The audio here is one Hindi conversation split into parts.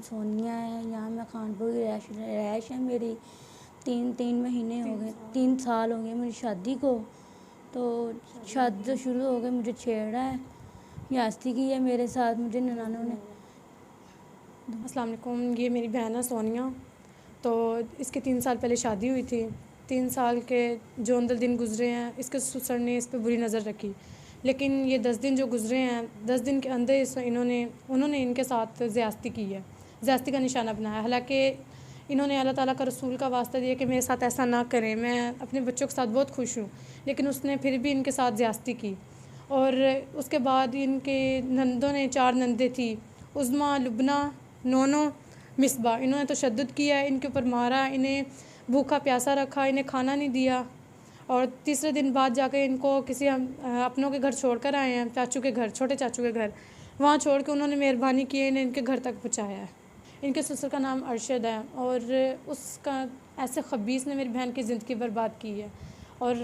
सोनिया है। यहाँ मैं खानपुर की रहायश है मेरी। तीन महीने हो गए, 3 साल हो गए मेरी शादी को। तो शादी तो शुरू हो गई, मुझे छेड़ा है, यास्ती की है मेरे साथ मुझे ननानों ने। अस्सलाम वालेकुम, ये मेरी बहन है सोनिया। तो इसके 3 साल पहले शादी हुई थी। 3 साल के जो अंदर दिन गुजरे हैं, इसके ससुर ने इस पर बुरी नज़र रखी। लेकिन ये 10 दिन जो गुजरे हैं, 10 दिन के अंदर उन्होंने इनके साथ ज़्यादती की है, ज़्यादती का निशाना बनाया। हालांकि इन्होंने अल्लाह ताला का रसूल का वास्ता दिया कि मेरे साथ ऐसा ना करें, मैं अपने बच्चों के साथ बहुत खुश हूँ, लेकिन उसने फिर भी इनके साथ ज़्यादती की। और उसके बाद इनके नंदों ने 4 नंदे थी, उज़्मा, लुबना, नोनो, मिसबा। इन्होंने तशद्दुद किया, इनके ऊपर मारा, इन्हें भूखा प्यासा रखा, इन्हें खाना नहीं दिया। और तीसरे दिन बाद जाकर इनको किसी अपनों के घर छोड़ कर आए हैं, चाचू के घर, छोटे चाचू के घर। वहाँ छोड़ के उन्होंने मेहरबानी की है, इन्हें इनके घर तक पहुँचाया है। इनके ससुर का नाम अरशद है और उसका ऐसे खबीस ने मेरी बहन की ज़िंदगी बर्बाद की है। और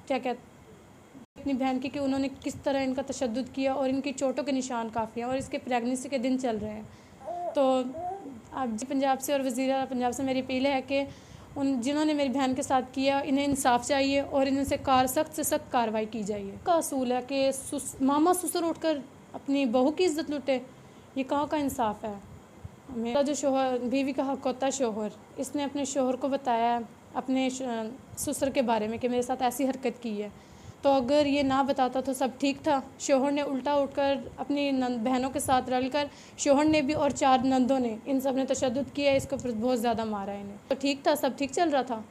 क्या कहते अपनी बहन की कि उन्होंने किस तरह इनका तशद्दुद किया, और इनकी चोटों के निशान काफ़ी हैं और इसके प्रेगनेंसी के दिन चल रहे हैं। तो अब पंजाब से और वज़ीर आला पंजाब से मेरी अपील है कि जिन्होंने मेरी बहन के साथ किया, इन्हें इंसाफ चाहिए और इनसे सख्त से सख्त कार्रवाई की जाइए। का असूल है कि मामा ससुर उठकर अपनी बहू की इज़्ज़त लूटे, ये कहाँ का इंसाफ है। मेरा जो शोहर, बीवी का हक़ होता है शोहर, इसने अपने शोहर को बताया अपने ससुर के बारे में कि मेरे साथ ऐसी हरकत की है। तो अगर ये ना बताता तो सब ठीक था। शोहर ने उल्टा उठकर अपनी बहनों के साथ रलकर, शोहर ने भी और 4 नंदों ने, इन सब ने तशद्दुद किया, इसके ऊपर बहुत ज़्यादा मारा इन्हें। तो ठीक था, सब ठीक चल रहा था।